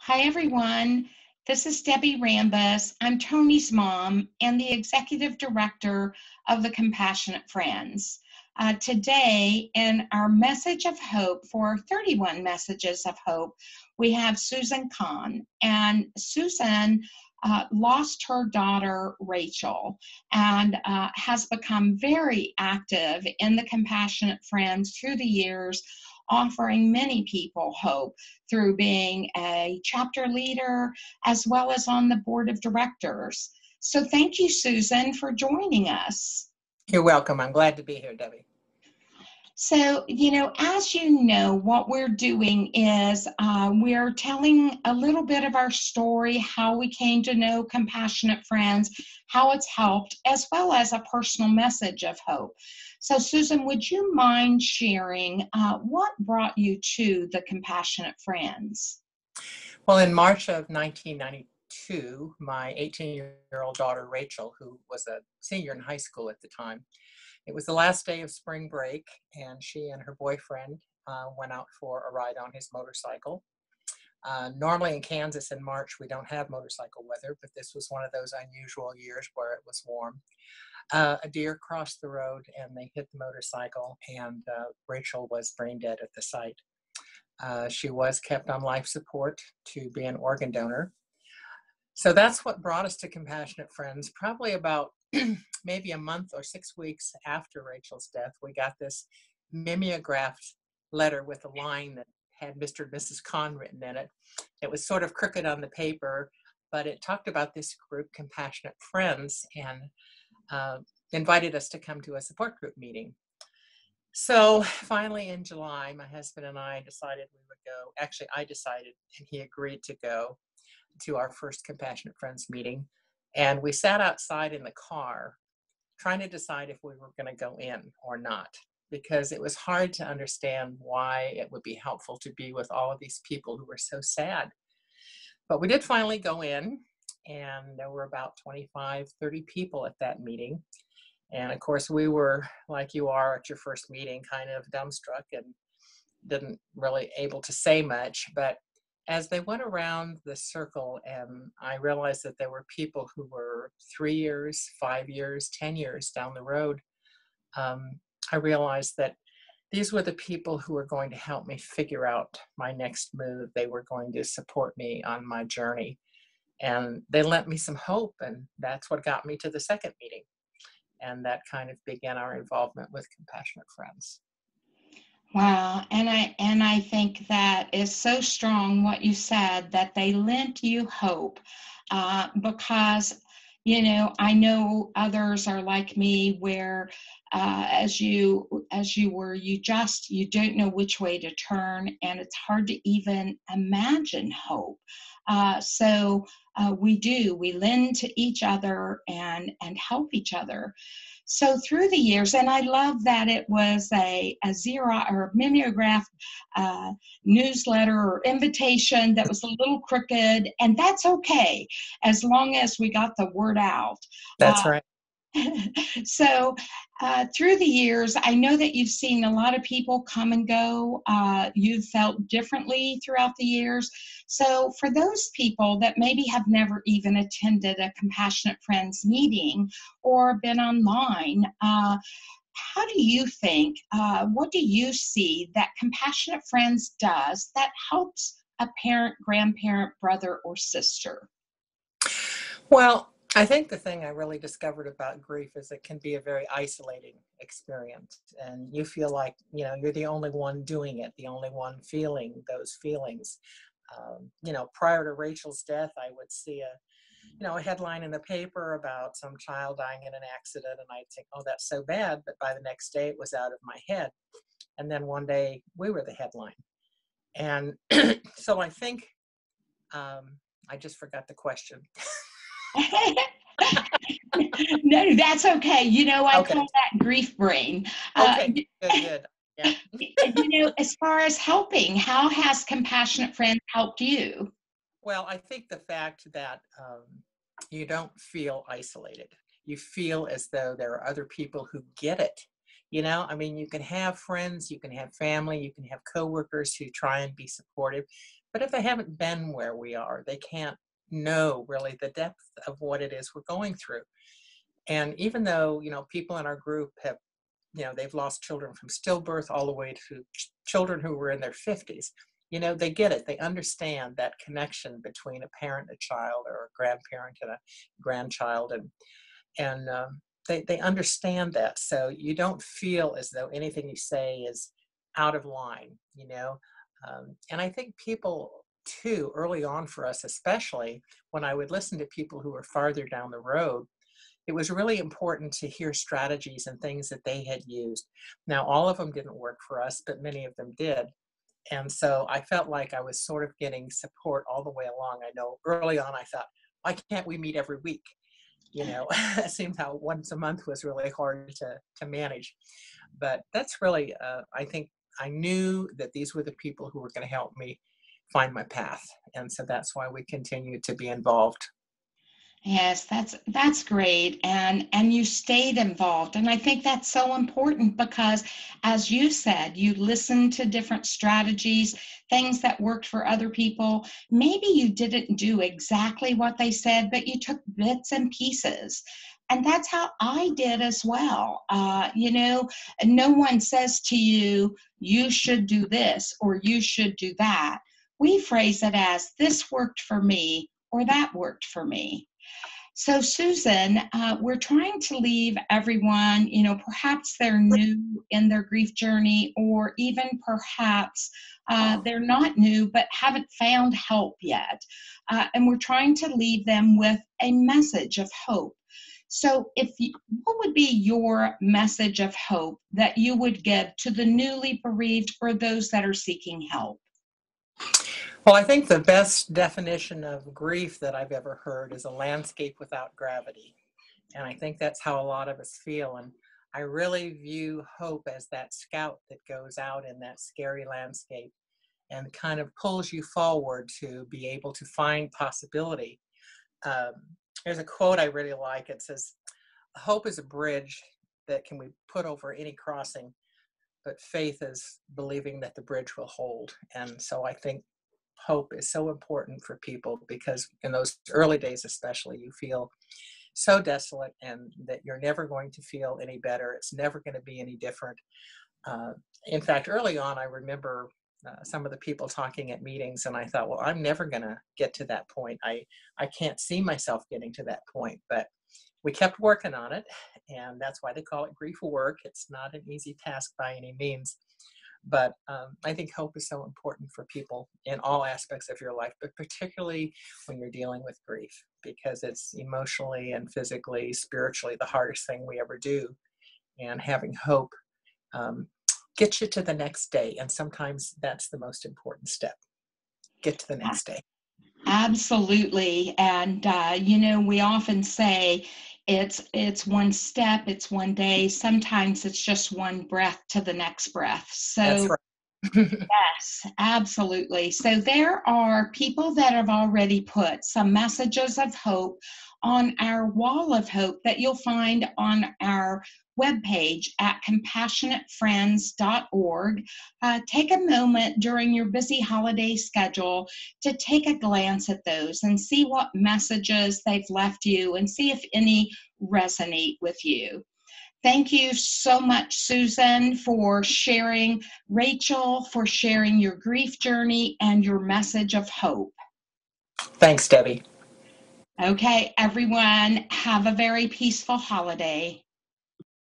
Hi, everyone. This is Debbie Rambus. I'm Tony's mom and the executive director of the Compassionate Friends. Today, in our message of hope for 31 messages of hope, we have Susan Kahn. And Susan lost her daughter, Rachel, and has become very active in the Compassionate Friends through the years, offering many people hope through being a chapter leader as well as on the board of directors. So thank you, Susan, for joining us. You're welcome. I'm glad to be here, Debbie. So, as you know, what we're doing is we're telling a little bit of our story, how we came to know Compassionate Friends, how it's helped, as well as a personal message of hope. So, Susan, would you mind sharing what brought you to the Compassionate Friends? Well, in March of 1992, my 18-year-old daughter, Rachel, who was a senior in high school at the time, it was the last day of spring break, and she and her boyfriend went out for a ride on his motorcycle. Normally in Kansas in March, we don't have motorcycle weather, but this was one of those unusual years where it was warm. A deer crossed the road and they hit the motorcycle, and Rachel was brain dead at the site. She was kept on life support to be an organ donor. So that's what brought us to Compassionate Friends. Probably about maybe a month or 6 weeks after Rachel's death, we got this mimeographed letter with a line that had Mr. and Mrs. Kahn written in it. It was sort of crooked on the paper, but it talked about this group, Compassionate Friends, and invited us to come to a support group meeting. So finally in July, my husband and I decided we would go. Actually, I decided, and he agreed to go to our first Compassionate Friends meeting. And we sat outside in the car trying to decide if we were going to go in or not, because it was hard to understand why it would be helpful to be with all of these people who were so sad. But we did finally go in, and there were about 25, 30 people at that meeting. And of course, we were, like you are at your first meeting, kind of dumbstruck and didn't really able to say much. But as they went around the circle, and I realized that there were people who were 3 years, 5 years, 10 years down the road, I realized that these were the people who were going to help me figure out my next move. They were going to support me on my journey. And they lent me some hope, and that's what got me to the second meeting. And that kind of began our involvement with Compassionate Friends. Wow, and I think that is so strong what you said, that they lent you hope, because I know others are like me, where as you were, you don't know which way to turn, and it's hard to even imagine hope. We lend to each other and help each other. So through the years, and I love that it was a Xerox or mimeograph newsletter or invitation that was a little crooked, and that's okay as long as we got the word out. That's right. So through the years, I know that you've seen a lot of people come and go. You've felt differently throughout the years. So for those people that maybe have never even attended a Compassionate Friends meeting or been online, how do you think, what do you see that Compassionate Friends does that helps a parent, grandparent, brother, or sister? Well, I think the thing I really discovered about grief is it can be a very isolating experience. And you feel like, you're the only one doing it, the only one feeling those feelings. Prior to Rachel's death, I would see a headline in the paper about some child dying in an accident, and I'd think, oh, that's so bad. But by the next day, it was out of my head. And then one day, we were the headline. And so I think, I just forgot the question. No, that's okay. I Okay. call that grief brain. Okay, good. Yeah. As far as helping, how has Compassionate Friends helped you? Well, I think the fact that you don't feel isolated. You feel as though there are other people who get it. You know, I mean, you can have friends, you can have family, you can have coworkers who try and be supportive, but if they haven't been where we are, they can't know really the depth of what it is we're going through. And even though, you know, people in our group have, you know, they've lost children from stillbirth all the way to children who were in their 50s, you know, they get it. They understand that connection between a parent and a child, or a grandparent and a grandchild. And they understand that. So you don't feel as though anything you say is out of line, you know. And I think people too, early on for us, especially when I would listen to people who were farther down the road, it was really important to hear strategies and things that they had used. Now, all of them didn't work for us, but many of them did. And so I felt like I was sort of getting support all the way along. I know early on I thought, why can't we meet every week? You know, it seemed how once a month was really hard to manage. But that's really, I think I knew that these were the people who were going to help me find my path. And so that's why we continue to be involved. Yes, that's great. And you stayed involved. And I think that's so important because as you said, you listened to different strategies, things that worked for other people. Maybe you didn't do exactly what they said, but you took bits and pieces. And that's how I did as well. You know, no one says to you, you should do this or you should do that. We phrase it as this worked for me or that worked for me. So, Susan, we're trying to leave everyone, you know, perhaps they're new in their grief journey, or even perhaps they're not new but haven't found help yet. And we're trying to leave them with a message of hope. So, what would be your message of hope that you would give to the newly bereaved or those that are seeking help? Well, I think the best definition of grief that I've ever heard is a landscape without gravity. And I think that's how a lot of us feel. And I really view hope as that scout that goes out in that scary landscape and kind of pulls you forward to be able to find possibility. Um, there's a quote I really like. It says, hope is a bridge that can be put over any crossing, but faith is believing that the bridge will hold. And so I think hope is so important for people, because in those early days especially, you feel so desolate and that you're never going to feel any better. It's never going to be any different. uh, in fact, early on, I remember some of the people talking at meetings, and I thought, well, I'm never going to get to that point. I can't see myself getting to that point. But we kept working on it, and that's why they call it grief work. It's not an easy task by any means. But I think hope is so important for people in all aspects of your life, but particularly when you're dealing with grief, because it's emotionally and physically, spiritually, the hardest thing we ever do. And having hope um, gets you to the next day. And sometimes that's the most important step. Get to the next day. Absolutely. And, you know, we often say it's one step, it's one day. Sometimes it's just one breath to the next breath. That's So, right. yes, absolutely. So there are people that have already put some messages of hope on our wall of hope that you'll find on our webpage at compassionatefriends.org. Take a moment during your busy holiday schedule to take a glance at those and see what messages they've left you and see if any resonate with you. Thank you so much, Susan, for sharing, Rachel, for sharing your grief journey and your message of hope. Thanks, Debbie. Okay, everyone, have a very peaceful holiday.